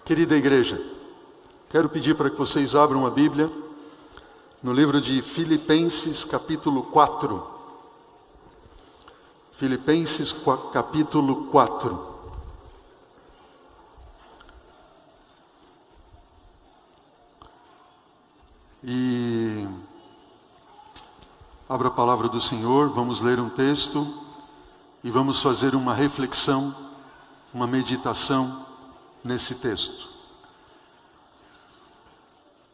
Querida igreja, quero pedir para que vocês abram a Bíblia no livro de Filipenses, capítulo 4. Filipenses, capítulo 4. E abra a palavra do Senhor, vamos ler um texto e vamos fazer uma reflexão, uma meditação nesse texto.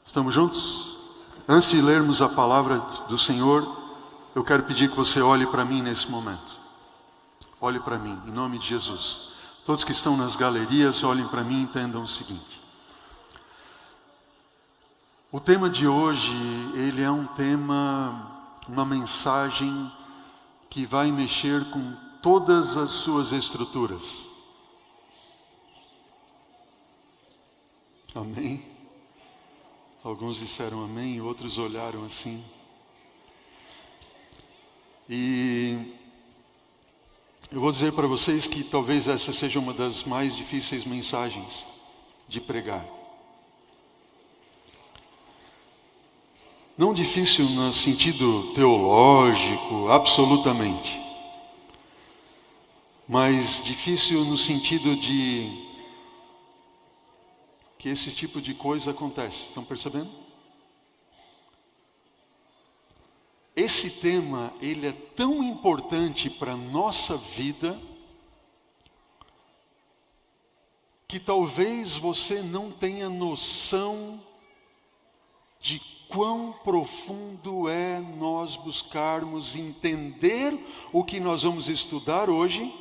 Estamos juntos? Antes de lermos a palavra do Senhor, eu quero pedir que você olhe para mim nesse momento. Olhe para mim, em nome de Jesus. Todos que estão nas galerias, olhem para mim e entendam o seguinte. O tema de hoje, ele é um tema, uma mensagem que vai mexer com todas as suas estruturas. Amém? Alguns disseram amém, outros olharam assim. E eu vou dizer para vocês que talvez essa seja uma das mais difíceis mensagens de pregar. Não difícil no sentido teológico, absolutamente. Mas difícil no sentido de que esse tipo de coisa acontece. Estão percebendo? Esse tema, ele é tão importante para a nossa vida que talvez você não tenha noção de quão profundo é nós buscarmos entender o que nós vamos estudar hoje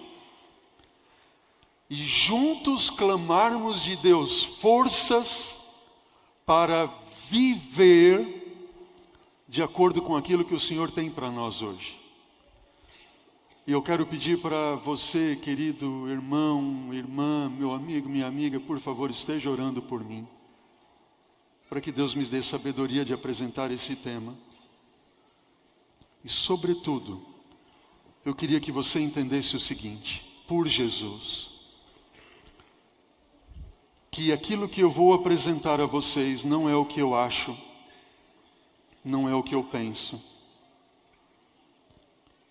e juntos clamarmos de Deus forças para viver de acordo com aquilo que o Senhor tem para nós hoje. E eu quero pedir para você, querido irmão, irmã, meu amigo, minha amiga, por favor, esteja orando por mim, para que Deus me dê sabedoria de apresentar esse tema. E, sobretudo, eu queria que você entendesse o seguinte, por Jesus, que aquilo que eu vou apresentar a vocês não é o que eu acho, não é o que eu penso,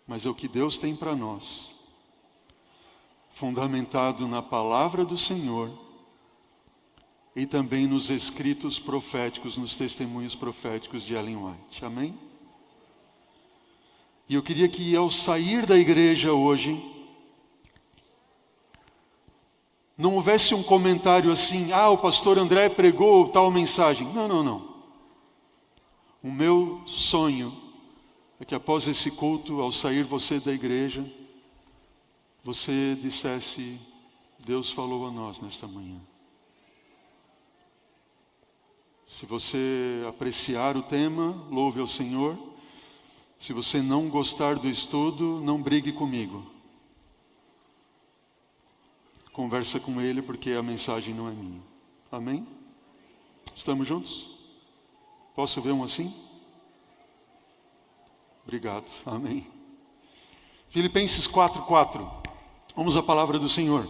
mas é o que Deus tem para nós, fundamentado na palavra do Senhor e também nos escritos proféticos, nos testemunhos proféticos de Ellen White. Amém? E eu queria que ao sair da igreja hoje, não houvesse um comentário assim, o pastor André pregou tal mensagem. Não. O meu sonho é que após esse culto, ao sair você da igreja, você dissesse, Deus falou a nós nesta manhã. Se você apreciar o tema, louve ao Senhor. Se você não gostar do estudo, não brigue comigo. Conversa com ele, porque a mensagem não é minha. Amém? Estamos juntos? Posso ver um assim? Obrigado. Amém. Filipenses 4:4. Vamos à palavra do Senhor.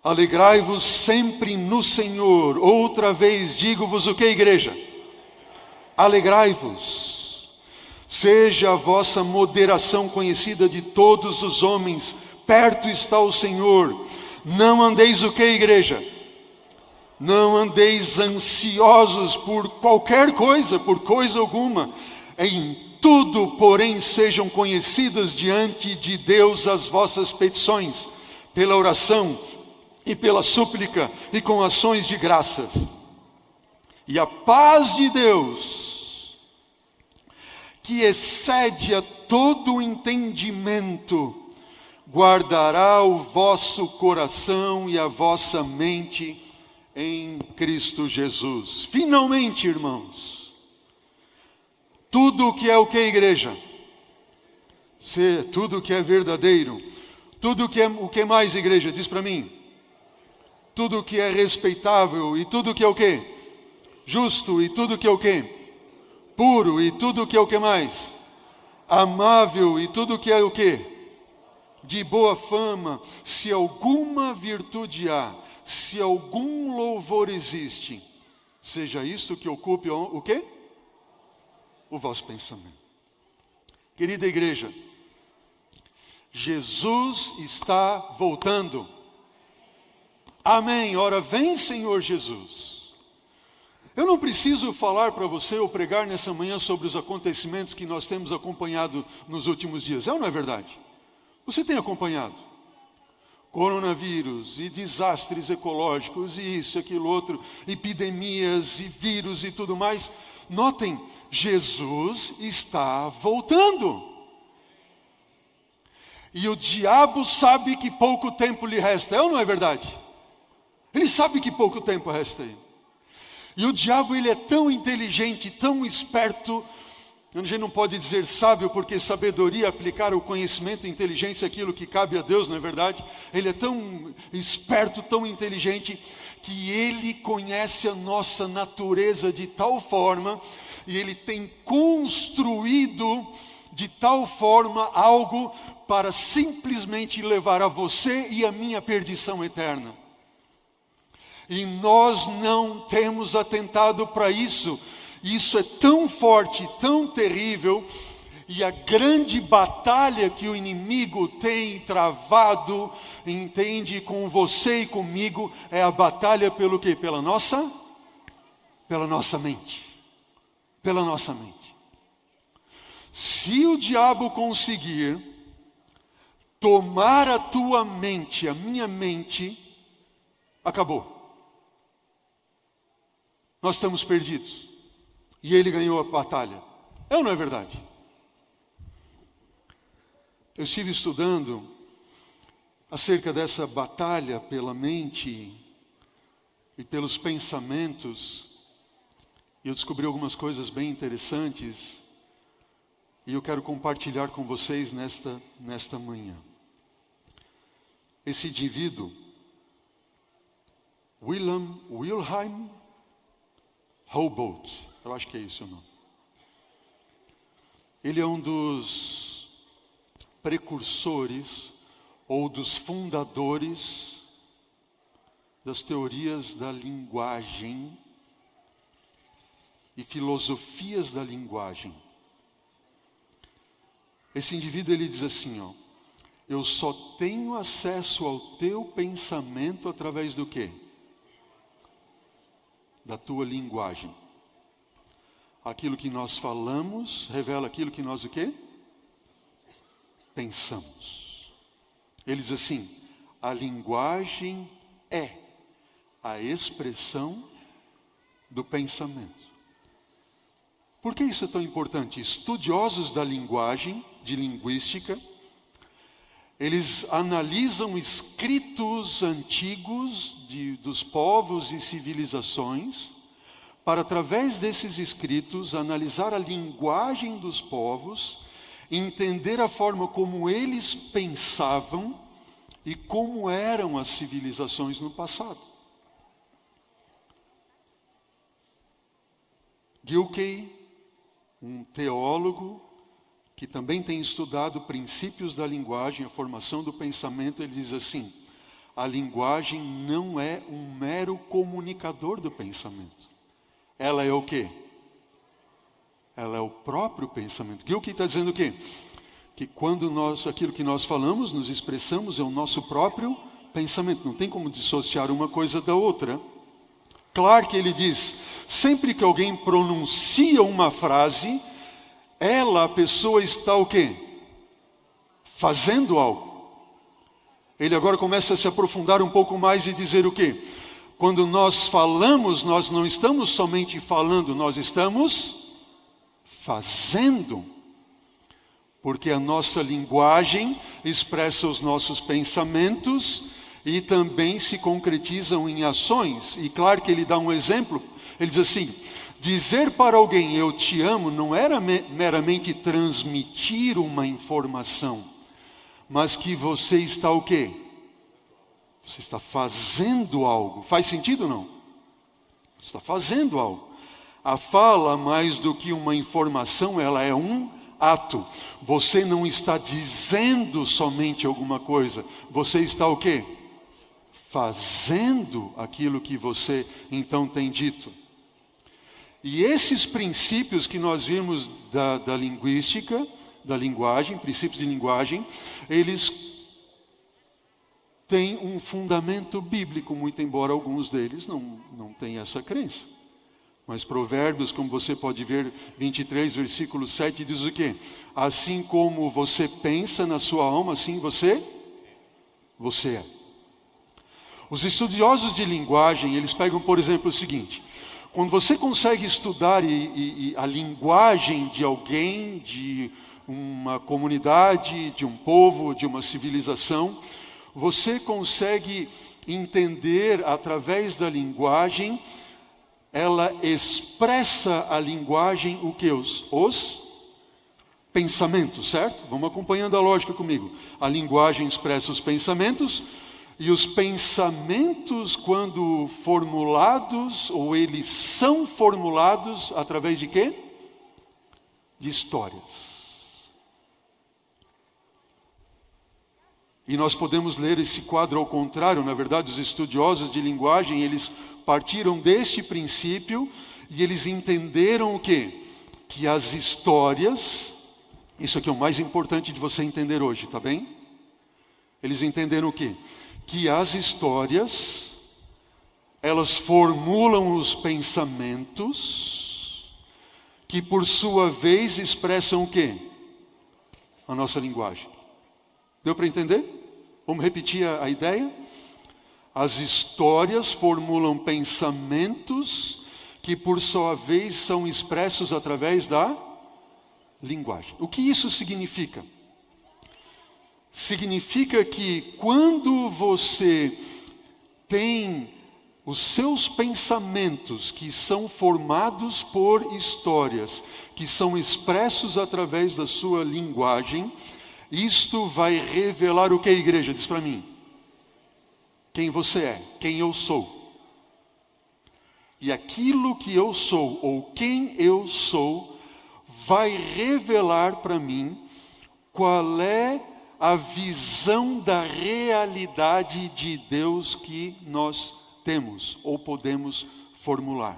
Alegrai-vos sempre no Senhor. Outra vez digo-vos o que, igreja? Alegrai-vos. Seja a vossa moderação conhecida de todos os homens. Perto está o Senhor. Não andeis o que, igreja? Não andeis ansiosos por qualquer coisa, por coisa alguma. Em tudo, porém, sejam conhecidas diante de Deus as vossas petições, pela oração e pela súplica e com ações de graças. E a paz de Deus, que excede a todo o entendimento, guardará o vosso coração e a vossa mente em Cristo Jesus. Finalmente, irmãos, tudo o que é o que, igreja? Tudo o que é verdadeiro, tudo o que mais, igreja? Diz para mim. Tudo o que é respeitável, e tudo o que é o que? Justo, e tudo o que é o que? Puro, e tudo o que é o que mais? Amável, e tudo o que é o que? De boa fama. Se alguma virtude há, se algum louvor existe, seja isso que ocupe o quê? O vosso pensamento. Querida igreja, Jesus está voltando. Amém. Ora, vem, Senhor Jesus. Eu não preciso falar para você ou pregar nessa manhã sobre os acontecimentos que nós temos acompanhado nos últimos dias. É ou não é verdade? Você tem acompanhado? Coronavírus e desastres ecológicos e isso, aquilo, outro, epidemias e vírus e tudo mais. Notem, Jesus está voltando. E o diabo sabe que pouco tempo lhe resta. É ou não é verdade? Ele sabe que pouco tempo resta a ele. E o diabo, ele é tão inteligente, tão esperto. A gente não pode dizer sábio, porque sabedoria, aplicar o conhecimento e inteligência, aquilo que cabe a Deus, não é verdade? Ele é tão esperto, tão inteligente, que ele conhece a nossa natureza de tal forma, e ele tem construído de tal forma algo para simplesmente levar a você e a minha perdição eterna. E nós não temos atentado para isso. Isso é tão forte, tão terrível, e a grande batalha que o inimigo tem travado, entende, com você e comigo, é a batalha pelo quê? Pela nossa mente. Pela nossa mente. Se o diabo conseguir tomar a tua mente, a minha mente, acabou. Nós estamos perdidos. E ele ganhou a batalha. É ou não é verdade? Eu estive estudando acerca dessa batalha pela mente e pelos pensamentos. E eu descobri algumas coisas bem interessantes. E eu quero compartilhar com vocês nesta manhã. Esse indivíduo, Wilhelm Humboldt, eu acho que é esse o nome. Ele é um dos precursores ou dos fundadores das teorias da linguagem e filosofias da linguagem. Esse indivíduo, ele diz assim, eu só tenho acesso ao teu pensamento através do quê? Da tua linguagem. Aquilo que nós falamos revela aquilo que nós o quê? Pensamos. Ele diz assim, a linguagem é a expressão do pensamento. Por que isso é tão importante? Estudiosos da linguagem, de linguística, eles analisam escritos antigos dos povos e civilizações, para através desses escritos analisar a linguagem dos povos, entender a forma como eles pensavam e como eram as civilizações no passado. Gilkey, um teólogo que também tem estudado princípios da linguagem, a formação do pensamento, ele diz assim, a linguagem não é um mero comunicador do pensamento. Ela é o quê? Ela é o próprio pensamento. Gilkey está dizendo o quê? Que quando aquilo que nós falamos, nos expressamos, é o nosso próprio pensamento. Não tem como dissociar uma coisa da outra. Claro que ele diz, sempre que alguém pronuncia uma frase, a pessoa está o quê? Fazendo algo. Ele agora começa a se aprofundar um pouco mais e dizer o quê? Quando nós falamos, nós não estamos somente falando, nós estamos fazendo. Porque a nossa linguagem expressa os nossos pensamentos e também se concretizam em ações. E claro que ele dá um exemplo, ele diz assim, dizer para alguém eu te amo não era meramente transmitir uma informação, mas que você está o quê? Você está fazendo algo. Faz sentido ou não? Você está fazendo algo. A fala, mais do que uma informação, ela é um ato. Você não está dizendo somente alguma coisa. Você está o quê? fazendo aquilo que você então tem dito. E esses princípios que nós vimos da linguística, da linguagem, princípios de linguagem, eles têm um fundamento bíblico, muito embora alguns deles não tenham essa crença. Mas Provérbios, como você pode ver, 23, versículo 7, diz o quê? Assim como você pensa na sua alma, assim você é. Os estudiosos de linguagem, eles pegam, por exemplo, o seguinte: quando você consegue estudar a linguagem de alguém, de uma comunidade, de um povo, de uma civilização, você consegue entender através da linguagem. Ela expressa a linguagem, o que? Os pensamentos, certo? Vamos acompanhando a lógica comigo. A linguagem expressa os pensamentos, e os pensamentos, quando formulados, ou eles são formulados, através de quê? De histórias. E nós podemos ler esse quadro ao contrário. Na verdade, os estudiosos de linguagem, eles partiram deste princípio e eles entenderam o quê? Que as histórias, isso aqui é o mais importante de você entender hoje, tá bem? Eles entenderam o quê? Que as histórias, elas formulam os pensamentos, que por sua vez expressam o quê? A nossa linguagem. Deu para entender? Vamos repetir a ideia? As histórias formulam pensamentos que, por sua vez, são expressos através da linguagem. O que isso significa? Significa que quando você tem os seus pensamentos que são formados por histórias, que são expressos através da sua linguagem, isto vai revelar o que, igreja? Diz para mim. Quem você é, quem eu sou. E aquilo que eu sou, ou quem eu sou, vai revelar para mim qual é a visão da realidade de Deus que nós temos, ou podemos formular.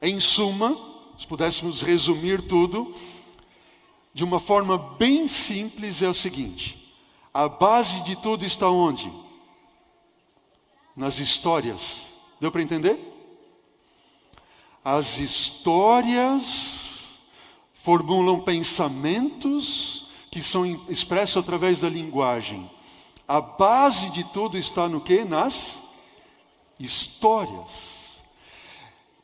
Em suma, se pudéssemos resumir tudo, de uma forma bem simples, é o seguinte: a base de tudo está onde? Nas histórias. Deu para entender? As histórias formulam pensamentos que são expressos através da linguagem. A base de tudo está no quê? Nas histórias.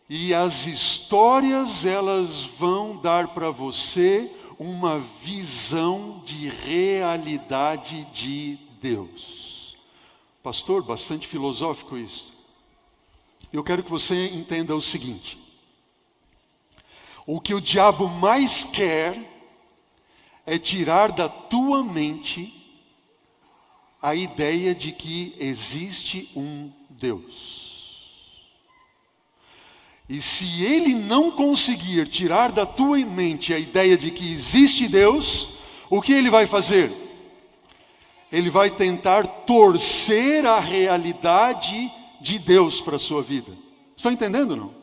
E as histórias, elas vão dar para você uma visão de realidade de Deus. Pastor, bastante filosófico isso. Eu quero que você entenda o seguinte: o que o diabo mais quer é tirar da tua mente a ideia de que existe um Deus. E se ele não conseguir tirar da tua mente a ideia de que existe Deus, o que ele vai fazer? Ele vai tentar torcer a realidade de Deus para a sua vida. Está entendendo, não?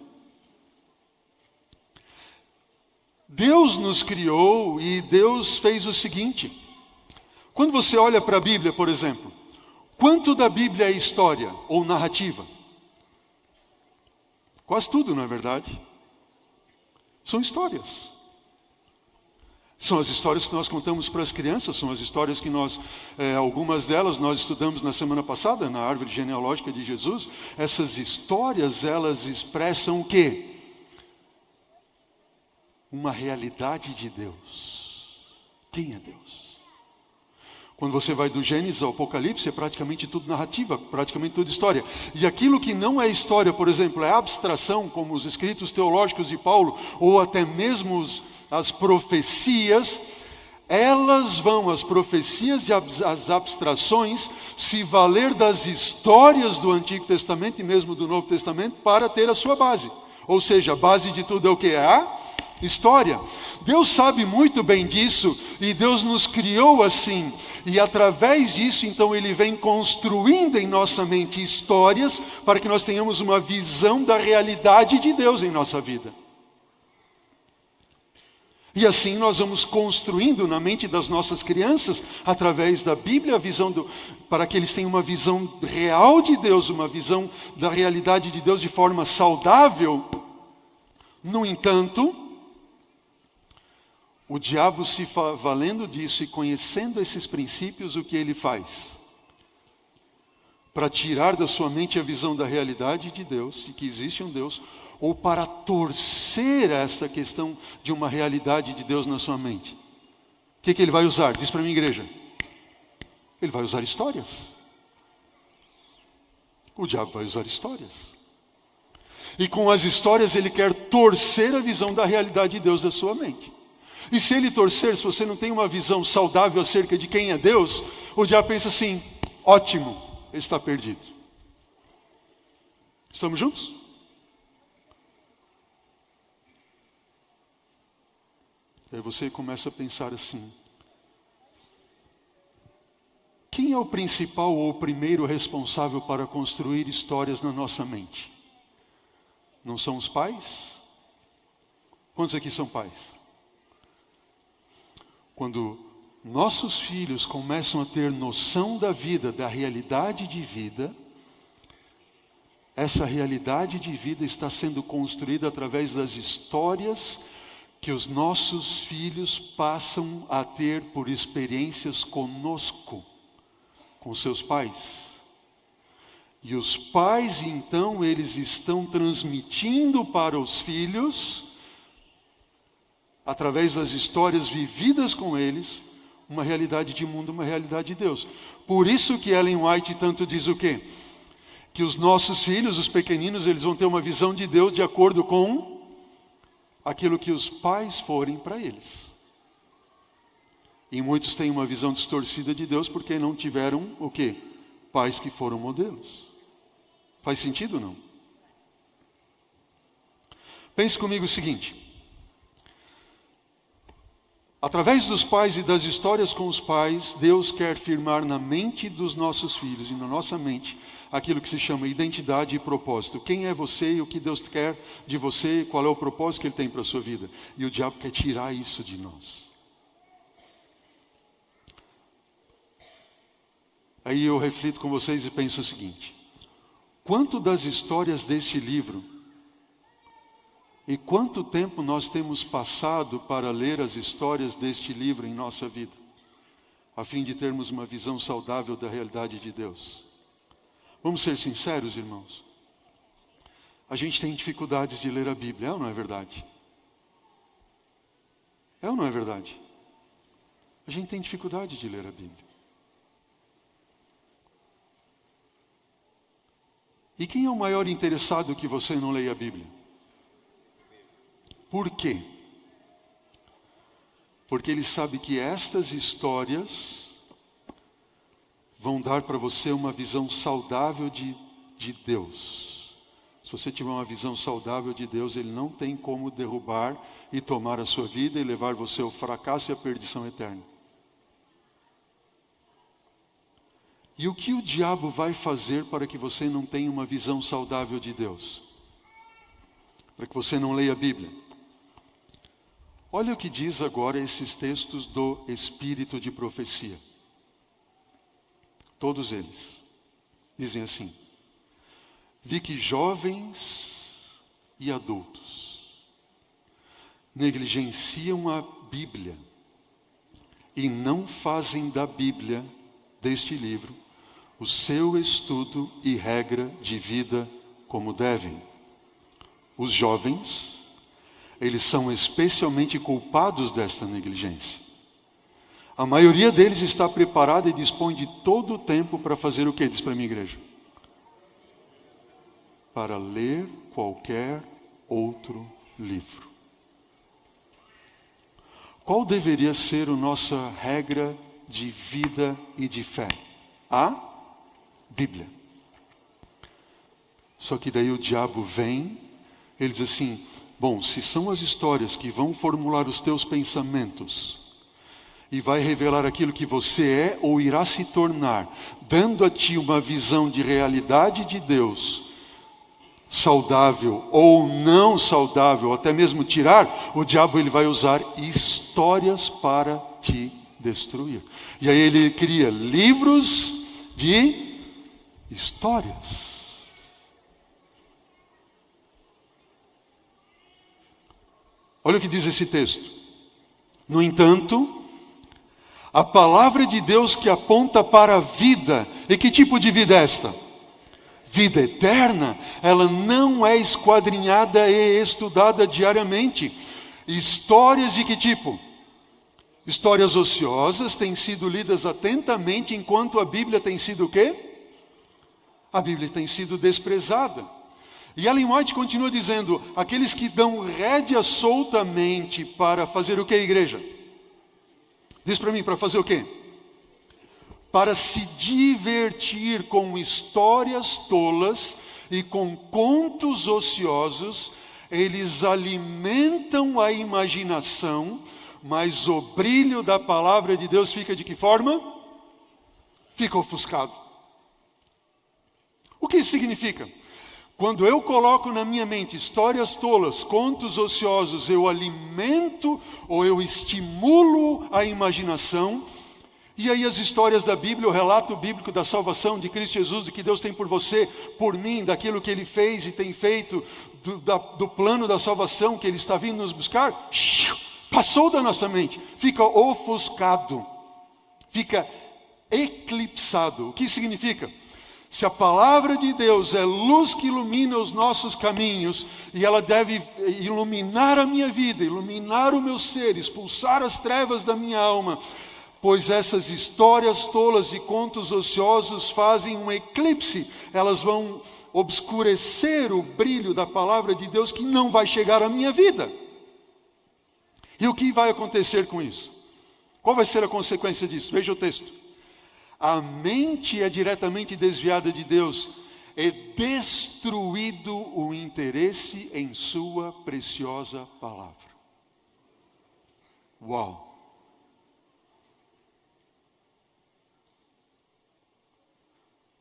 Deus nos criou e Deus fez o seguinte: quando você olha para a Bíblia, por exemplo, quanto da Bíblia é história ou narrativa? Quase tudo, não é verdade? São histórias. São as histórias que nós contamos para as crianças, são as histórias que nós, algumas delas nós estudamos na semana passada, na árvore genealógica de Jesus. Essas histórias, elas expressam o quê? Uma realidade de Deus. Quem é Deus? Quando você vai do Gênesis ao Apocalipse, é praticamente tudo narrativa, praticamente tudo história. E aquilo que não é história, por exemplo, é abstração, como os escritos teológicos de Paulo, ou até mesmo as profecias, as profecias e as abstrações, se valer das histórias do Antigo Testamento e mesmo do Novo Testamento, para ter a sua base. Ou seja, a base de tudo é o que? É a História. Deus sabe muito bem disso e Deus nos criou assim. E através disso, então, Ele vem construindo em nossa mente histórias para que nós tenhamos uma visão da realidade de Deus em nossa vida. E assim nós vamos construindo na mente das nossas crianças, através da Bíblia, para que eles tenham uma visão real de Deus, uma visão da realidade de Deus de forma saudável. No entanto, o diabo, se valendo disso e conhecendo esses princípios, o que ele faz? Para tirar da sua mente a visão da realidade de Deus, e que existe um Deus, ou para torcer essa questão de uma realidade de Deus na sua mente. O que ele vai usar? Diz para mim, igreja. Ele vai usar histórias. O diabo vai usar histórias. E com as histórias ele quer torcer a visão da realidade de Deus da sua mente. E se ele torcer, se você não tem uma visão saudável acerca de quem é Deus, o diabo pensa assim: ótimo, ele está perdido. Estamos juntos? Aí você começa a pensar assim: quem é o principal ou o primeiro responsável para construir histórias na nossa mente? Não são os pais? Quantos aqui são pais? Quando nossos filhos começam a ter noção da vida, da realidade de vida, essa realidade de vida está sendo construída através das histórias que os nossos filhos passam a ter por experiências conosco, com seus pais. E os pais, então, eles estão transmitindo para os filhos, através das histórias vividas com eles, uma realidade de mundo, uma realidade de Deus. Por isso que Ellen White tanto diz o quê? Que os nossos filhos, os pequeninos, eles vão ter uma visão de Deus de acordo com aquilo que os pais forem para eles. E muitos têm uma visão distorcida de Deus porque não tiveram o quê? Pais que foram modelos. Faz sentido ou não? Pense comigo o seguinte: através dos pais e das histórias com os pais, Deus quer firmar na mente dos nossos filhos e na nossa mente aquilo que se chama identidade e propósito. Quem é você e o que Deus quer de você, qual é o propósito que Ele tem para a sua vida. E o diabo quer tirar isso de nós. Aí eu reflito com vocês e penso o seguinte: quanto das histórias deste livro e quanto tempo nós temos passado para ler as histórias deste livro em nossa vida, a fim de termos uma visão saudável da realidade de Deus? Vamos ser sinceros, irmãos. A gente tem dificuldades de ler a Bíblia, é ou não é verdade? É ou não é verdade? A gente tem dificuldade de ler a Bíblia. E quem é o maior interessado que você não leia a Bíblia? Por quê? Porque ele sabe que estas histórias vão dar para você uma visão saudável de Deus. Se você tiver uma visão saudável de Deus, Ele não tem como derrubar e tomar a sua vida e levar você ao fracasso e à perdição eterna. E o que o diabo vai fazer para que você não tenha uma visão saudável de Deus? Para que você não leia a Bíblia? Olha o que diz agora esses textos do Espírito de Profecia. Todos eles dizem assim: vi que jovens e adultos negligenciam a Bíblia e não fazem da Bíblia, deste livro, o seu estudo e regra de vida como devem. Os jovens, eles são especialmente culpados desta negligência. A maioria deles está preparada e dispõe de todo o tempo para fazer o que? Diz para a minha igreja. Para ler qualquer outro livro. Qual deveria ser a nossa regra de vida e de fé? A Bíblia. Só que daí o diabo vem, ele diz assim: Bom, se são as histórias que vão formular os teus pensamentos e vai revelar aquilo que você é ou irá se tornar, dando a ti uma visão de realidade de Deus, saudável ou não saudável, até mesmo tirar, o diabo ele vai usar histórias para te destruir. E aí ele cria livros de histórias. Olha o que diz esse texto. No entanto, a palavra de Deus que aponta para a vida, e que tipo de vida é esta? Vida eterna, ela não é esquadrinhada e estudada diariamente. Histórias de que tipo? Histórias ociosas têm sido lidas atentamente, enquanto a Bíblia tem sido o quê? A Bíblia tem sido desprezada. E Ellen White continua dizendo, aqueles que dão rédea soltamente para fazer o que, igreja? Diz para mim, para fazer o quê? Para se divertir com histórias tolas e com contos ociosos, eles alimentam a imaginação, mas o brilho da palavra de Deus fica de que forma? Fica ofuscado. O que isso significa? Quando eu coloco na minha mente histórias tolas, contos ociosos, eu alimento ou eu estimulo a imaginação. E aí as histórias da Bíblia, o relato bíblico da salvação de Cristo Jesus, do que Deus tem por você, por mim, daquilo que Ele fez e tem feito, do plano da salvação que Ele está vindo nos buscar, passou da nossa mente, fica ofuscado, fica eclipsado. O que significa? Se a palavra de Deus é luz que ilumina os nossos caminhos, e ela deve iluminar a minha vida, iluminar o meu ser, expulsar as trevas da minha alma, pois essas histórias tolas e contos ociosos fazem um eclipse, elas vão obscurecer o brilho da palavra de Deus que não vai chegar à minha vida. E o que vai acontecer com isso? Qual vai ser a consequência disso? Veja o texto. A mente é diretamente desviada de Deus, é destruído o interesse em sua preciosa palavra. Uau!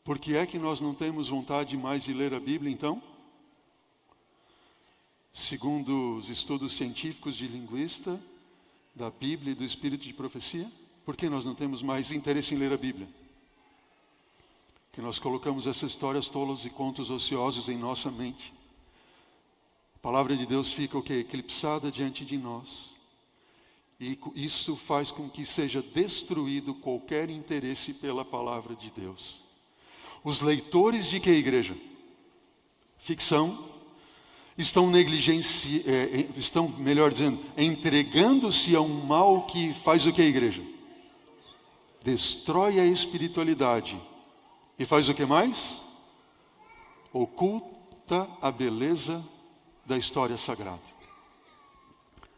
Por que é que nós não temos vontade mais de ler a Bíblia, então? Segundo os estudos científicos de linguista, da Bíblia e do Espírito de profecia, por que nós não temos mais interesse em ler a Bíblia? Que nós colocamos essas histórias tolas e contos ociosos em nossa mente. A palavra de Deus fica o quê? Eclipsada diante de nós. E isso faz com que seja destruído qualquer interesse pela palavra de Deus. Os leitores de que, igreja? Ficção. Estão melhor dizendo, entregando-se a um mal que faz o que, igreja? Destrói a espiritualidade. E faz o que mais? Oculta a beleza da história sagrada.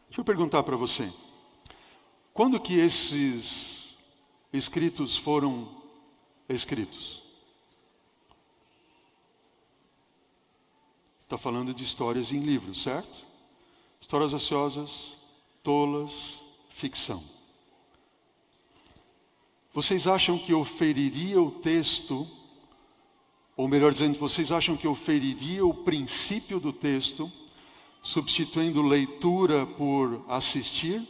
Deixa eu perguntar para você. Quando que esses escritos foram escritos? Está falando de histórias em livros, certo? Histórias ociosas, tolas, ficção. Vocês acham que eu feriria o texto, ou melhor dizendo, vocês acham que eu feriria o princípio do texto, substituindo leitura por assistir?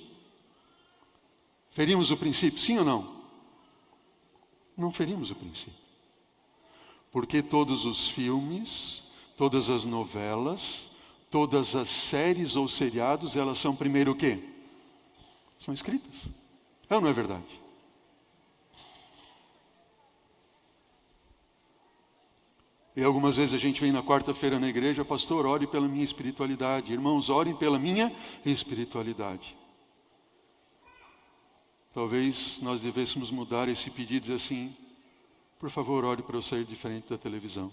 Ferimos o princípio, sim ou não? Não ferimos o princípio. Porque todos os filmes, todas as novelas, todas as séries ou seriados, elas são primeiro o quê? São escritas. É ou não é verdade? E algumas vezes a gente vem na quarta-feira na igreja, pastor, ore pela minha espiritualidade. Irmãos, orem pela minha espiritualidade. Talvez nós devêssemos mudar esse pedido e dizer assim, por favor, ore para eu sair de frente da televisão.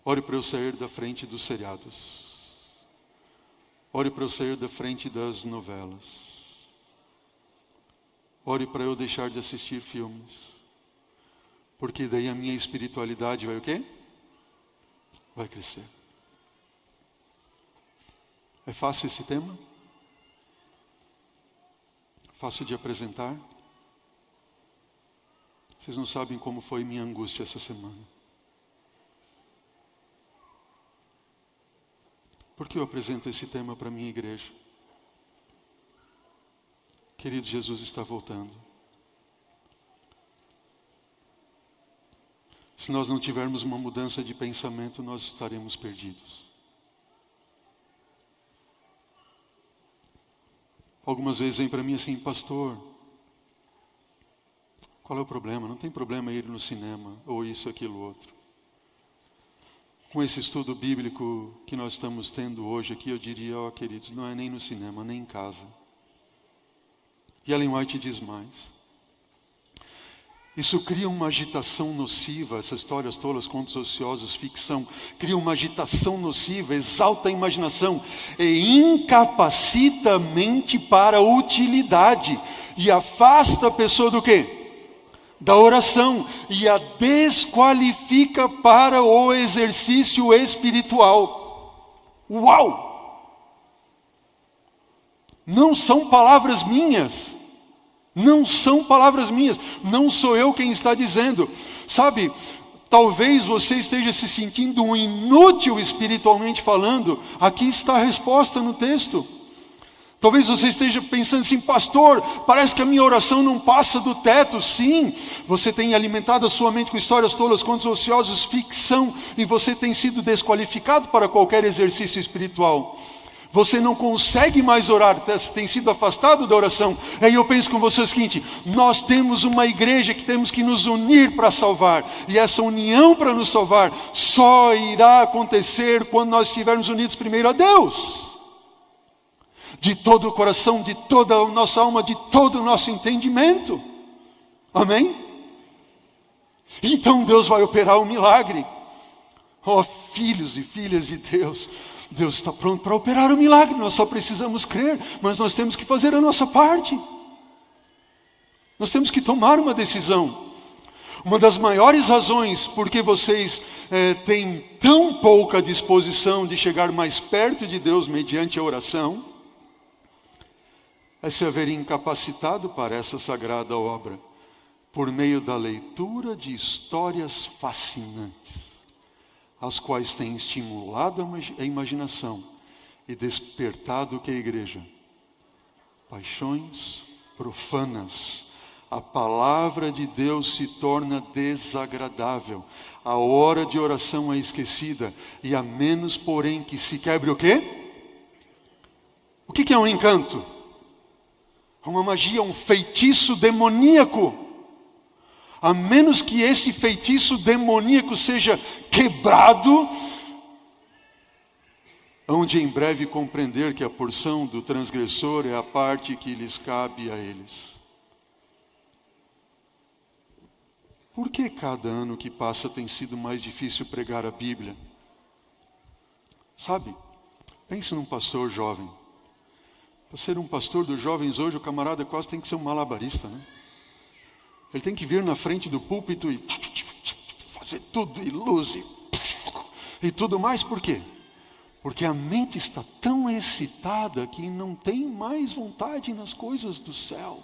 Ore para eu sair da frente dos seriados. Ore para eu sair da frente das novelas. Ore para eu deixar de assistir filmes. Porque daí a minha espiritualidade vai o quê? Vai crescer. É fácil esse tema? Fácil de apresentar? Vocês não sabem como foi minha angústia essa semana. Por que eu apresento esse tema para a minha igreja? Querido, Jesus está voltando. Se nós não tivermos uma mudança de pensamento, nós estaremos perdidos. Algumas vezes vem para mim assim, pastor, qual é o problema? Não tem problema ir no cinema, ou isso, aquilo, outro. Com esse estudo bíblico que nós estamos tendo hoje aqui, eu diria, queridos, não é nem no cinema, nem em casa. E Ellen White diz mais. Isso cria uma agitação nociva, essas histórias tolas, contos ociosos, ficção, cria uma agitação nociva, exalta a imaginação e incapacita a mente para a utilidade e afasta a pessoa do quê? Da oração, e a desqualifica para o exercício espiritual. Uau! Não são palavras minhas. Não são palavras minhas, não sou eu quem está dizendo. Sabe, talvez você esteja se sentindo um inútil espiritualmente falando. Aqui está a resposta no texto. Talvez você esteja pensando assim, pastor, parece que a minha oração não passa do teto. Sim, você tem alimentado a sua mente com histórias tolas, contos ociosos, ficção, e você tem sido desqualificado para qualquer exercício espiritual. Você não consegue mais orar, tem sido afastado da oração. Aí eu penso com você o seguinte, nós temos uma igreja que temos que nos unir para salvar. E essa união para nos salvar só irá acontecer quando nós estivermos unidos primeiro a Deus. De todo o coração, de toda a nossa alma, de todo o nosso entendimento. Amém? Então Deus vai operar um milagre. Ó, filhos e filhas de Deus, Deus está pronto para operar o milagre, nós só precisamos crer, mas nós temos que fazer a nossa parte. Nós temos que tomar uma decisão. Uma das maiores razões por que vocês têm tão pouca disposição de chegar mais perto de Deus mediante a oração, é se haver incapacitado para essa sagrada obra, por meio da leitura de histórias fascinantes, as quais têm estimulado a imaginação e despertado o que é a igreja? Paixões profanas. A palavra de Deus se torna desagradável. A hora de oração é esquecida. E a menos, porém, que se quebre o quê? O que é um encanto? É uma magia, um feitiço demoníaco. A menos que esse feitiço demoníaco seja quebrado, onde em breve compreender que a porção do transgressor é a parte que lhes cabe a eles. Por que cada ano que passa tem sido mais difícil pregar a Bíblia? Sabe, pense num pastor jovem. Para ser um pastor dos jovens hoje, o camarada quase tem que ser um malabarista, né? Ele tem que vir na frente do púlpito e fazer tudo, e luz, e tudo mais. Por quê? Porque a mente está tão excitada que não tem mais vontade nas coisas do céu.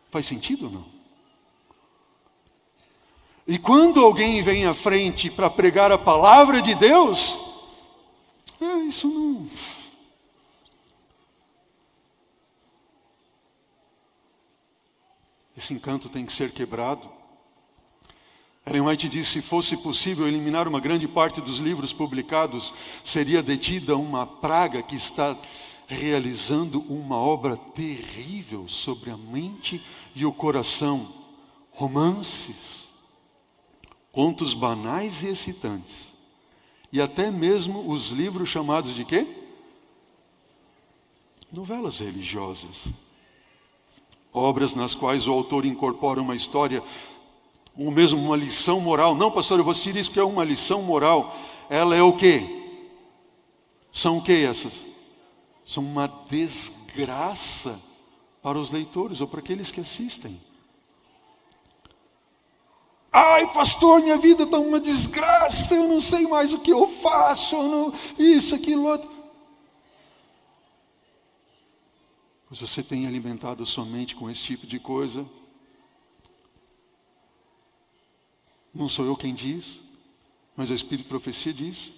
Faz sentido ou não? E quando alguém vem à frente para pregar a palavra de Deus, isso não... Esse encanto tem que ser quebrado. Ellen White diz, se fosse possível eliminar uma grande parte dos livros publicados, seria detida uma praga que está realizando uma obra terrível sobre a mente e o coração. Romances, contos banais e excitantes, e até mesmo os livros chamados de quê? Novelas religiosas. Obras nas quais o autor incorpora uma história, ou mesmo uma lição moral. Não, pastor, eu vou assistir isso porque é uma lição moral. Ela é o quê? São o quê essas? São uma desgraça para os leitores ou para aqueles que assistem. Ai, pastor, minha vida está uma desgraça, eu não sei mais o que eu faço, isso, aquilo, outro. Pois você tem alimentado a sua mente com esse tipo de coisa. Não sou eu quem diz, mas o Espírito de Profecia diz.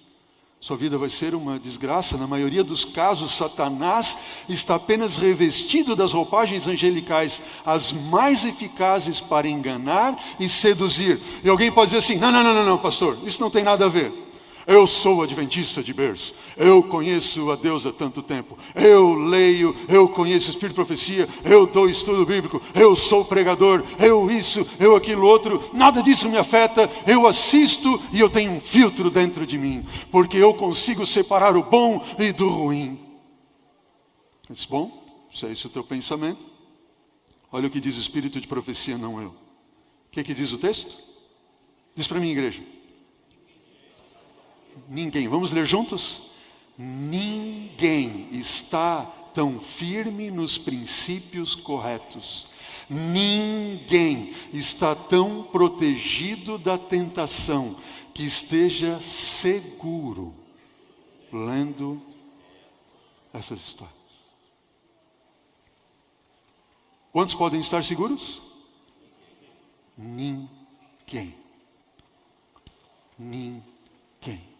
Sua vida vai ser uma desgraça. Na maioria dos casos, Satanás está apenas revestido das roupagens angelicais, as mais eficazes para enganar e seduzir. E alguém pode dizer assim, não, pastor, isso não tem nada a ver. Eu sou adventista de berço, eu conheço a Deus há tanto tempo, eu leio, eu conheço o Espírito de Profecia, eu dou estudo bíblico, eu sou pregador, eu isso, eu aquilo outro, nada disso me afeta, eu assisto e eu tenho um filtro dentro de mim, porque eu consigo separar o bom e do ruim. Diz, bom, se é esse o teu pensamento, olha o que diz o Espírito de Profecia, não eu. O que diz o texto? Diz para mim, igreja. Ninguém, vamos ler juntos? Ninguém está tão firme nos princípios corretos. Ninguém está tão protegido da tentação que esteja seguro lendo essas histórias. Quantos podem estar seguros? Ninguém. Ninguém.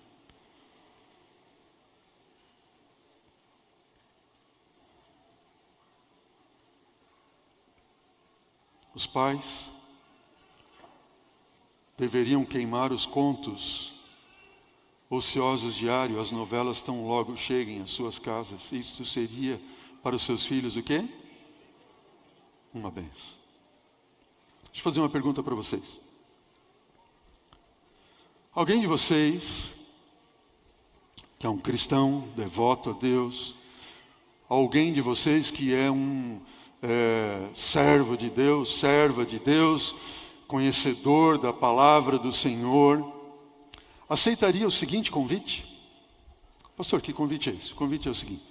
Os pais deveriam queimar os contos ociosos diários, as novelas tão logo cheguem às suas casas. Isto seria para os seus filhos o quê? Uma bênção. Deixa eu fazer uma pergunta para vocês. Alguém de vocês, que é um cristão, devoto a Deus, alguém de vocês que é um servo de Deus, serva de Deus, conhecedor da palavra do Senhor, aceitaria o seguinte convite? Pastor, que convite é esse? O convite é o seguinte.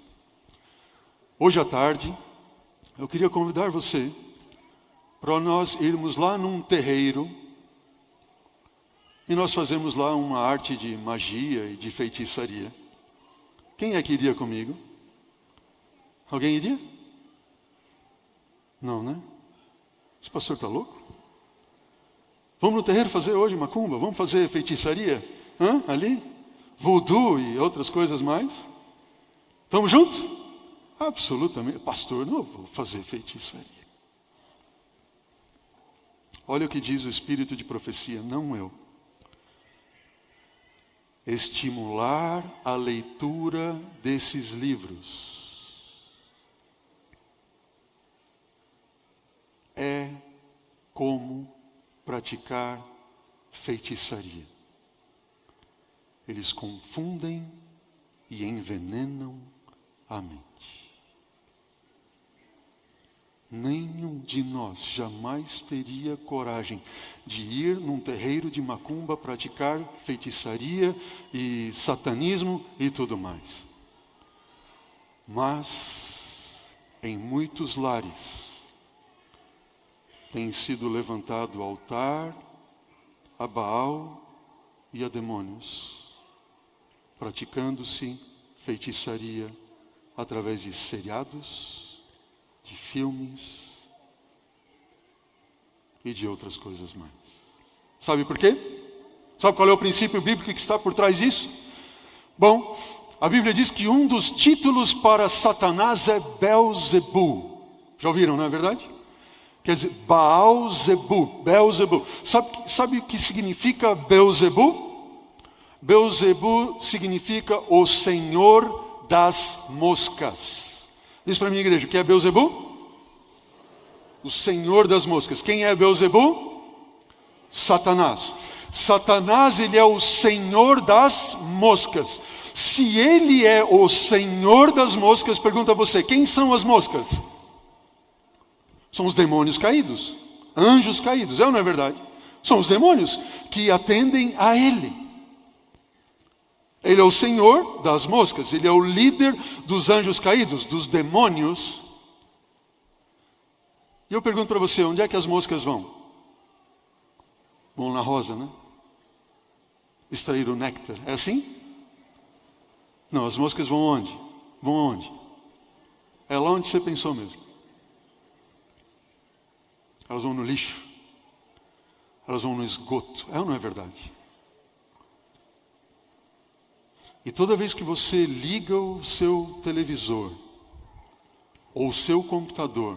Hoje à tarde, eu queria convidar você para nós irmos lá num terreiro e nós fazemos lá uma arte de magia e de feitiçaria. Quem é que iria comigo? Alguém iria? Não, né? Esse pastor está louco? Vamos no terreiro fazer hoje macumba? Vamos fazer feitiçaria? Ali? Voodoo e outras coisas mais? Estamos juntos? Absolutamente. Pastor, não vou fazer feitiçaria. Olha o que diz o Espírito de Profecia, não eu. Estimular a leitura desses livros é como praticar feitiçaria. Eles confundem e envenenam a mente. Nenhum de nós jamais teria coragem de ir num terreiro de macumba praticar feitiçaria e satanismo e tudo mais. Mas, em muitos lares, tem sido levantado altar a Baal e a demônios, praticando-se feitiçaria através de seriados, de filmes e de outras coisas mais. Sabe por quê? Sabe qual é o princípio bíblico que está por trás disso? Bom, a Bíblia diz que um dos títulos para Satanás é Belzebu. Já ouviram, não é verdade? Quer dizer, Baal-zebu, Belzebu. Sabe o que significa Belzebu? Belzebu significa o Senhor das moscas. Diz para a minha igreja, o que é Belzebu? O Senhor das moscas. Quem é Belzebu? Satanás. Satanás, ele é o Senhor das moscas. Se ele é o Senhor das moscas, pergunta a você, quem são as moscas? São os demônios caídos, anjos caídos, é ou não é verdade? São os demônios que atendem a ele. Ele é o Senhor das moscas, ele é o líder dos anjos caídos, dos demônios. E eu pergunto para você, onde é que as moscas vão? Vão na rosa, né? Extrair o néctar, é assim? Não, as moscas vão onde? Vão onde? É lá onde você pensou mesmo. Elas vão no lixo. Elas vão no esgoto. É ou não é verdade? E toda vez que você liga o seu televisor, ou o seu computador,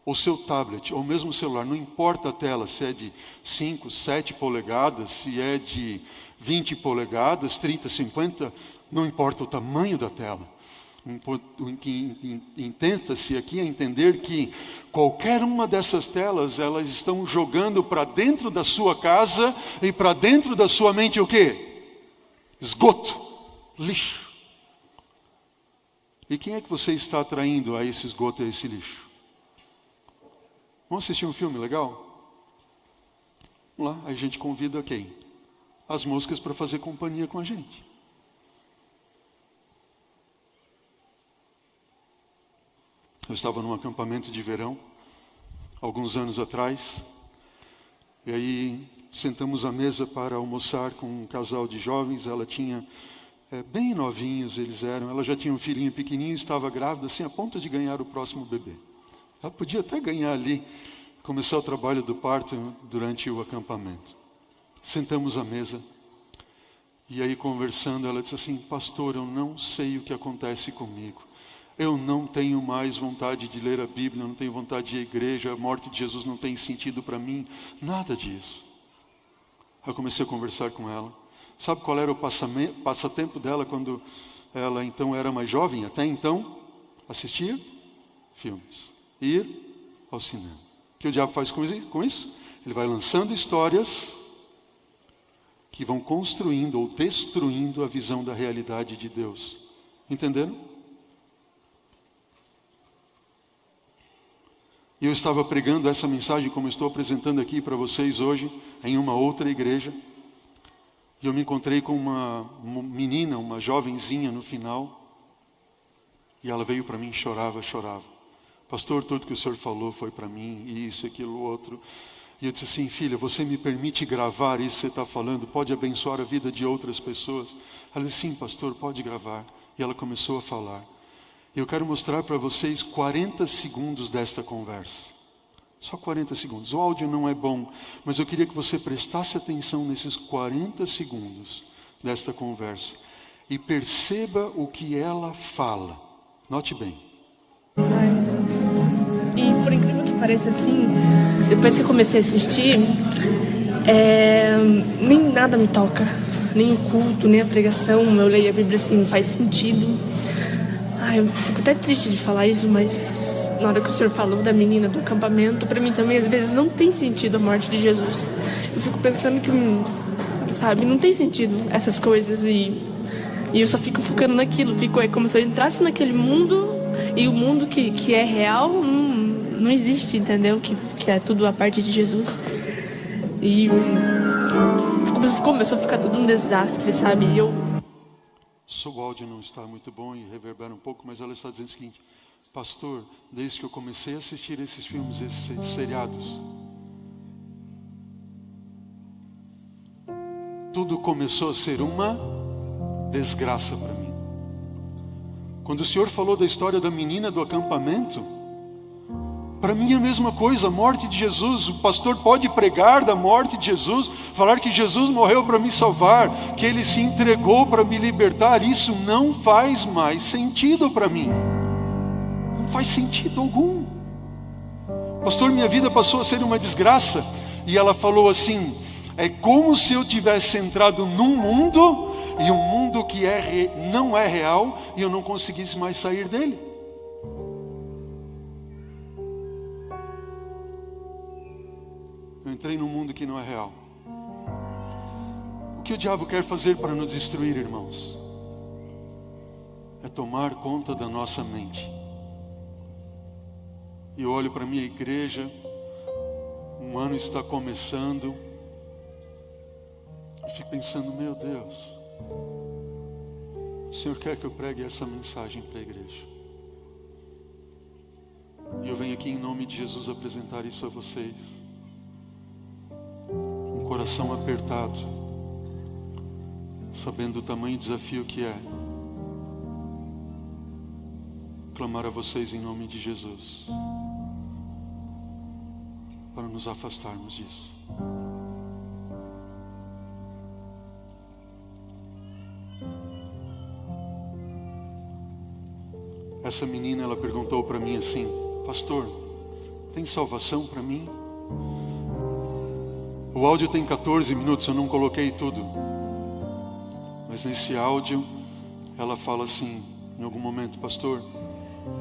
ou o seu tablet, ou mesmo o celular, não importa a tela, se é de 5, 7 polegadas, se é de 20 polegadas, 30, 50, não importa o tamanho da tela. O que intenta-se aqui é entender que qualquer uma dessas telas, elas estão jogando para dentro da sua casa e para dentro da sua mente o quê? Esgoto, lixo. E quem é que você está atraindo a esse esgoto e a esse lixo? Vamos assistir um filme legal? Vamos lá, aí a gente convida quem? As moscas para fazer companhia com a gente. Eu estava num acampamento de verão, alguns anos atrás, e aí sentamos à mesa para almoçar com um casal de jovens. Ela tinha, bem novinhos eles eram, ela já tinha um filhinho pequenininho, estava grávida, assim, a ponto de ganhar o próximo bebê. Ela podia até ganhar ali, começar o trabalho do parto durante o acampamento. Sentamos à mesa, e aí conversando, ela disse assim: pastor, eu não sei o que acontece comigo. Eu não tenho mais vontade de ler a Bíblia, eu não tenho vontade de ir à igreja, a morte de Jesus não tem sentido para mim, nada disso. Eu comecei a conversar com ela. Sabe qual era o passatempo dela quando ela então era mais jovem? Até então, assistir filmes, ir ao cinema. O que o diabo faz com isso? Ele vai lançando histórias que vão construindo ou destruindo a visão da realidade de Deus. Entenderam? E eu estava pregando essa mensagem como estou apresentando aqui para vocês hoje, em uma outra igreja. E eu me encontrei com uma menina, uma jovenzinha no final. E ela veio para mim, chorava. Pastor, tudo que o senhor falou foi para mim, isso, aquilo, outro. E eu disse assim: filha, você me permite gravar isso que você está falando? Pode abençoar a vida de outras pessoas? Ela disse: sim, pastor, pode gravar. E ela começou a falar. Eu quero mostrar para vocês 40 segundos desta conversa. Só 40 segundos. O áudio não é bom, mas eu queria que você prestasse atenção nesses 40 segundos desta conversa e perceba o que ela fala. Note bem. Ai, meu Deus. E por incrível que pareça, assim, depois que eu comecei a assistir, nem nada me toca. Nem o culto, nem a pregação. Eu leio a Bíblia assim, não faz sentido. Eu fico até triste de falar isso, mas na hora que o senhor falou da menina do acampamento, para mim também às vezes não tem sentido a morte de Jesus. Eu fico pensando que, sabe, não tem sentido essas coisas e eu só fico focando naquilo. É como se eu entrasse naquele mundo e o mundo que é real não existe, entendeu? Que é tudo a parte de Jesus. E começou a ficar tudo um desastre, sabe? E O áudio não está muito bom e reverbera um pouco, mas ela está dizendo o seguinte: pastor, desde que eu comecei a assistir esses filmes, esses seriados, tudo começou a ser uma desgraça para mim. Quando o senhor falou da história da menina do acampamento, para mim é a mesma coisa, a morte de Jesus. O pastor pode pregar da morte de Jesus, falar que Jesus morreu para me salvar, que Ele se entregou para me libertar. Isso não faz mais sentido para mim. Não faz sentido algum. Pastor, minha vida passou a ser uma desgraça. E ela falou assim: é como se eu tivesse entrado num mundo, e um mundo que não é real, e eu não conseguisse mais sair dele. Eu entrei num mundo que não é real. O que o diabo quer fazer para nos destruir, irmãos? É tomar conta da nossa mente. E eu olho para a minha igreja, um ano está começando, eu fico pensando: meu Deus, o Senhor quer que eu pregue essa mensagem para a igreja. E eu venho aqui em nome de Jesus apresentar isso a vocês. Coração apertado, sabendo o tamanho do desafio que é. clamar a vocês em nome de Jesus, para nos afastarmos disso. Essa menina, ela perguntou para mim assim: pastor, tem salvação para mim? O áudio tem 14 minutos, eu não coloquei tudo. Mas nesse áudio, ela fala assim, em algum momento: pastor,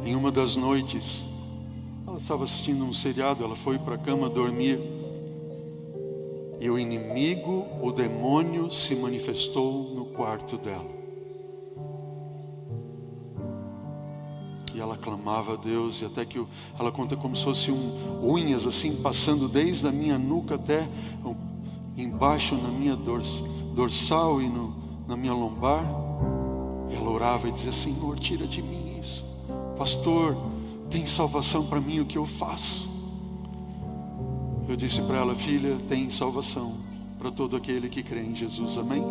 em uma das noites, ela estava assistindo um seriado, ela foi para a cama dormir, e o inimigo, o demônio, se manifestou no quarto dela. E ela clamava a Deus, e até que ela conta como se fosse unhas assim, passando desde a minha nuca até embaixo na minha dorsal e na minha lombar. E ela orava e dizia: Senhor, tira de mim isso. Pastor, tem salvação para mim, o que eu faço? Eu disse para ela: filha, tem salvação para todo aquele que crê em Jesus, amém?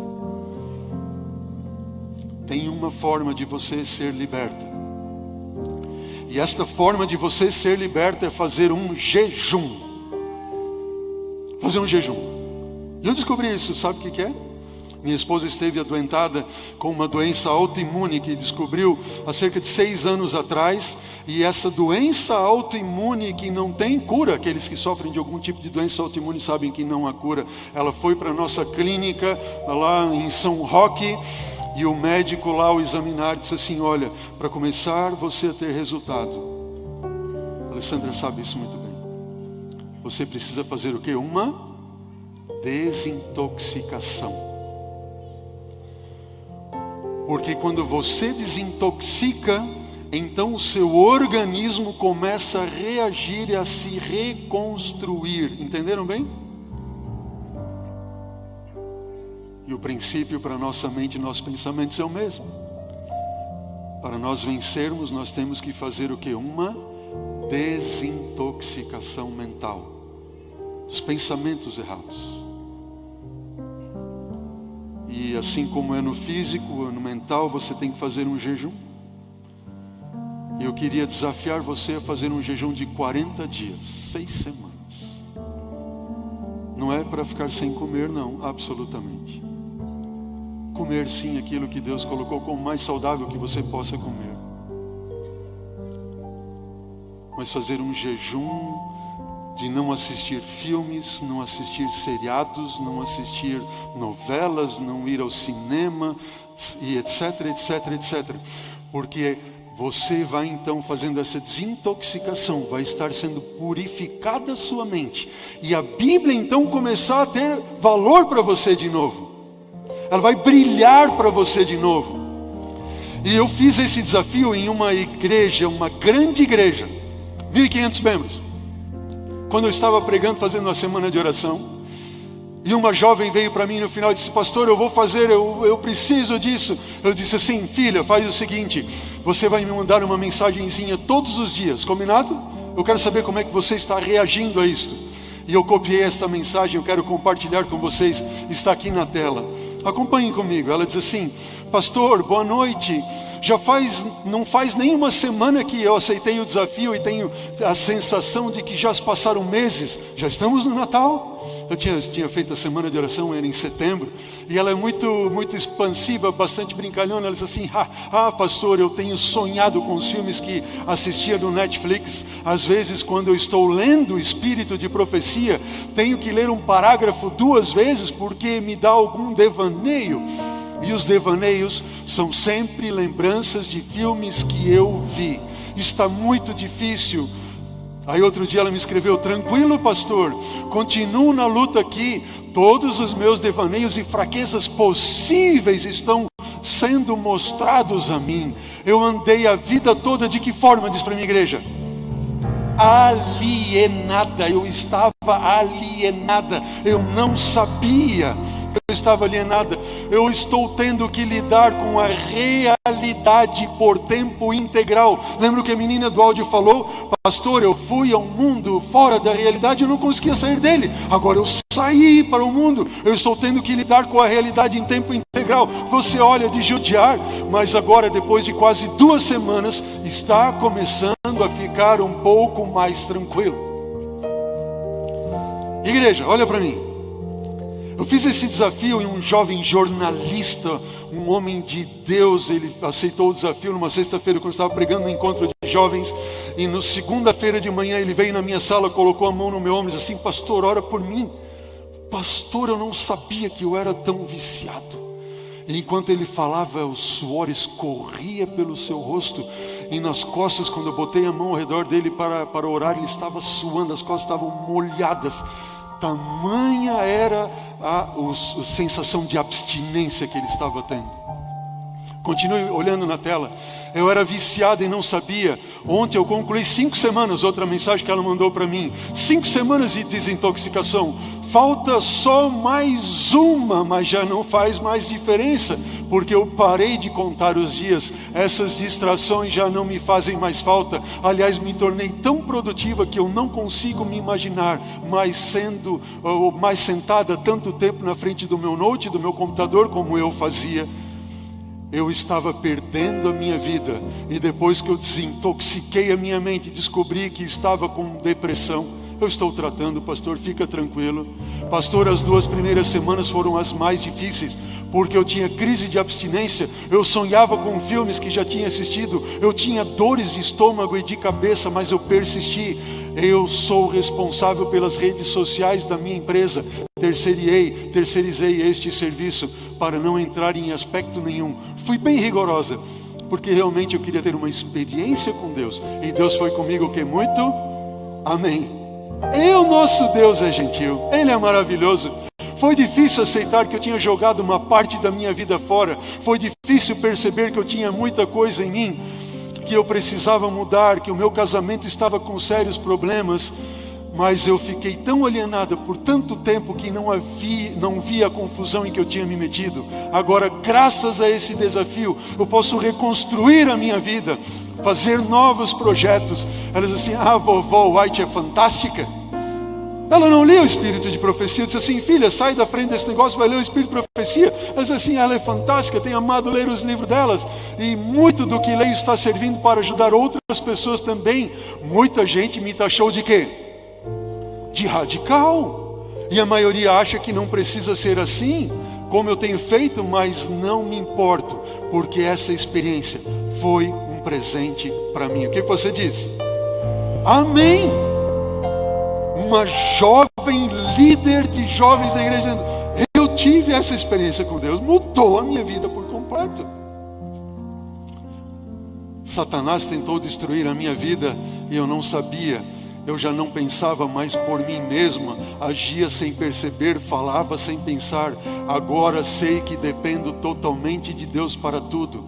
Tem uma forma de você ser liberta. E esta forma de você ser liberta é fazer um jejum. Fazer um jejum. E eu descobri isso, sabe o que é? Minha esposa esteve adoentada com uma doença autoimune que descobriu há cerca de 6 anos atrás. E essa doença autoimune que não tem cura, aqueles que sofrem de algum tipo de doença autoimune sabem que não há cura. Ela foi para a nossa clínica lá em São Roque. E o médico lá ao examinar disse assim: olha, para começar você a ter resultado, a Alessandra sabe isso muito bem, você precisa fazer o quê? Uma desintoxicação. Porque quando você desintoxica, então o seu organismo começa a reagir e a se reconstruir. Entenderam bem? E o princípio para nossa mente e nossos pensamentos é o mesmo. Para nós vencermos, nós temos que fazer o quê? Uma desintoxicação mental. Os pensamentos errados. E assim como é no físico, no mental, você tem que fazer um jejum. E eu queria desafiar você a fazer um jejum de 40 dias, 6 semanas. Não é para ficar sem comer, não, absolutamente. Comer sim aquilo que Deus colocou como mais saudável que você possa comer. Mas fazer um jejum de não assistir filmes, não assistir seriados, não assistir novelas, não ir ao cinema, e etc, etc, etc. Porque você vai então fazendo essa desintoxicação, vai estar sendo purificada a sua mente. E a Bíblia então começar a ter valor para você de novo. Ela vai brilhar para você de novo. E eu fiz esse desafio em uma igreja, uma grande igreja, 1.500 membros. Quando eu estava pregando, fazendo uma semana de oração, e uma jovem veio para mim no final e disse: pastor, eu vou fazer, eu preciso disso. Eu disse assim: filha, faz o seguinte, você vai me mandar uma mensagenzinha todos os dias, combinado? Eu quero saber como é que você está reagindo a isto. E eu copiei esta mensagem, eu quero compartilhar com vocês, está aqui na tela. Acompanhem comigo. Ela diz assim: pastor, boa noite. Não faz nem uma semana que eu aceitei o desafio e tenho a sensação de que já se passaram meses. Já estamos no Natal. Eu tinha feito a semana de oração, era em setembro. E ela é muito expansiva, bastante brincalhona. Ela diz assim: pastor, eu tenho sonhado com os filmes que assistia no Netflix. Às vezes, quando eu estou lendo o Espírito de Profecia, tenho que ler um parágrafo 2 vezes, porque me dá algum devaneio. E os devaneios são sempre lembranças de filmes que eu vi. Está muito difícil. Aí outro dia ela me escreveu: tranquilo, pastor, continuo na luta aqui. Todos os meus devaneios e fraquezas possíveis estão sendo mostrados a mim. Eu andei a vida toda de que forma? Diz para a minha igreja: alienada. Eu estava alienada. Eu não sabia. Eu estava alienada. Eu estou tendo que lidar com a realidade por tempo integral. Lembra o que a menina do áudio falou? Pastor, eu fui ao mundo fora da realidade, eu não conseguia sair dele. Agora eu saí para o mundo. Eu estou tendo que lidar com a realidade em tempo integral. integral. Você olha de judiar, mas agora, depois de quase 2 semanas, está começando a ficar um pouco mais tranquilo. Igreja, olha para mim. Eu fiz esse desafio e um jovem jornalista, um homem de Deus, ele aceitou o desafio numa sexta-feira, quando eu estava pregando no encontro de jovens, e na segunda-feira de manhã ele veio na minha sala, colocou a mão no meu ombro e disse assim: pastor, ora por mim. Pastor, eu não sabia que eu era tão viciado. E enquanto ele falava, o suor escorria pelo seu rosto, e nas costas, quando eu botei a mão ao redor dele para orar, ele estava suando, as costas estavam molhadas. Tamanha era a sensação de abstinência que ele estava tendo. Continue olhando na tela. Eu era viciado e não sabia. Ontem eu concluí 5 semanas, outra mensagem que ela mandou para mim. 5 semanas de desintoxicação. Falta só mais uma, mas já não faz mais diferença, porque eu parei de contar os dias. Essas distrações já não me fazem mais falta. Aliás, me tornei tão produtiva que eu não consigo me imaginar mais sentada tanto tempo na frente do meu note, do meu computador, como eu fazia. Eu estava perdendo a minha vida, e depois que eu desintoxiquei a minha mente, descobri que estava com depressão. Eu estou tratando, pastor, fica tranquilo. Pastor, as 2 primeiras semanas foram as mais difíceis, porque eu tinha crise de abstinência, eu sonhava com filmes que já tinha assistido, eu tinha dores de estômago e de cabeça, mas eu persisti. Eu sou responsável pelas redes sociais da minha empresa, terceirizei este serviço para não entrar em aspecto nenhum. Fui bem rigorosa, porque realmente eu queria ter uma experiência com Deus, e Deus foi comigo que muito, amém. O nosso Deus é gentil, Ele é maravilhoso. Foi difícil aceitar que eu tinha jogado uma parte da minha vida fora. Foi difícil perceber que eu tinha muita coisa em mim, que eu precisava mudar, que o meu casamento estava com sérios problemas. Mas eu fiquei tão alienada por tanto tempo que não via a confusão em que eu tinha me metido. Agora, graças a esse desafio, eu posso reconstruir a minha vida, fazer novos projetos. Ela diz assim: vovó White é fantástica. Ela não lia o Espírito de Profecia. Eu disse assim: filha, sai da frente desse negócio, vai ler o Espírito de Profecia. Ela diz assim: ela é fantástica, tenho amado ler os livros delas, e muito do que leio está servindo para ajudar outras pessoas também. Muita gente me taxou de quê? De radical. E a maioria acha que não precisa ser assim, como eu tenho feito, mas não me importo, porque essa experiência foi um presente para mim. O que você diz? Amém. Uma jovem líder de jovens da igreja dizendo: eu tive essa experiência com Deus, mudou a minha vida por completo. Satanás tentou destruir a minha vida e eu não sabia. Eu já não pensava mais por mim mesma, agia sem perceber, falava sem pensar. Agora sei que dependo totalmente de Deus para tudo,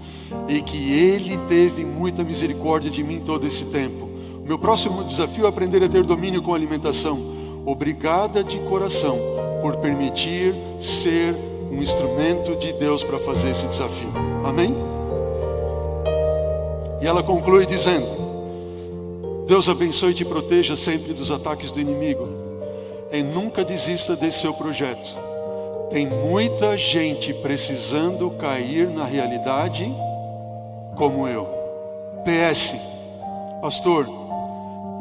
e que Ele teve muita misericórdia de mim todo esse tempo. O meu próximo desafio é aprender a ter domínio com a alimentação. Obrigada de coração por permitir ser um instrumento de Deus para fazer esse desafio. Amém? E ela conclui dizendo: Deus abençoe e te proteja sempre dos ataques do inimigo. E nunca desista desse seu projeto. Tem muita gente precisando cair na realidade como eu. PS, pastor,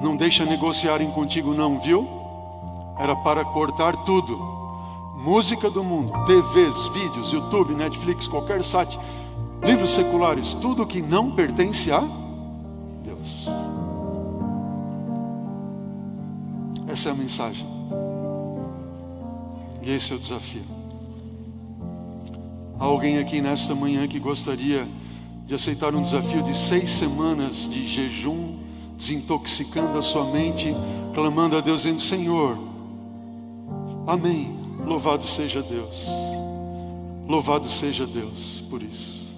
não deixa negociarem contigo não, viu? Era para cortar tudo. Música do mundo, TVs, vídeos, YouTube, Netflix, qualquer site, livros seculares, tudo que não pertence a Deus. Essa é a mensagem. E esse é o desafio. Há alguém aqui nesta manhã que gostaria de aceitar um desafio de 6 semanas de jejum, desintoxicando a sua mente, clamando a Deus, dizendo: Senhor, amém, louvado seja Deus. Louvado seja Deus por isso.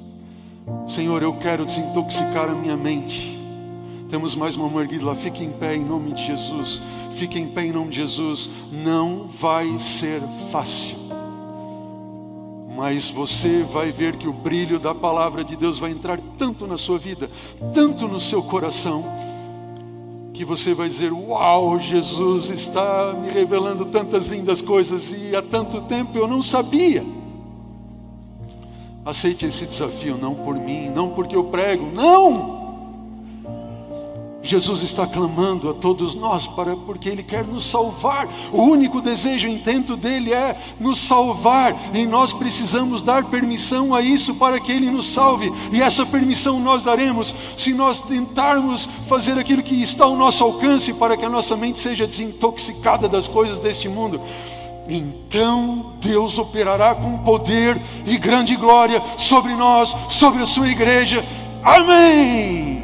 Senhor, eu quero desintoxicar a minha mente. Temos mais uma mão erguida lá. Fique em pé em nome de Jesus. Fique em pé em nome de Jesus. Não vai ser fácil, mas você vai ver que o brilho da palavra de Deus vai entrar tanto na sua vida, tanto no seu coração, que você vai dizer: uau, Jesus está me revelando tantas lindas coisas, e há tanto tempo eu não sabia. Aceite esse desafio, não por mim, não porque eu prego, não! Jesus está clamando a todos nós porque Ele quer nos salvar. O único desejo e intento dEle é nos salvar. E nós precisamos dar permissão a isso para que Ele nos salve. E essa permissão nós daremos se nós tentarmos fazer aquilo que está ao nosso alcance para que a nossa mente seja desintoxicada das coisas deste mundo. Então Deus operará com poder e grande glória sobre nós, sobre a sua igreja. Amém!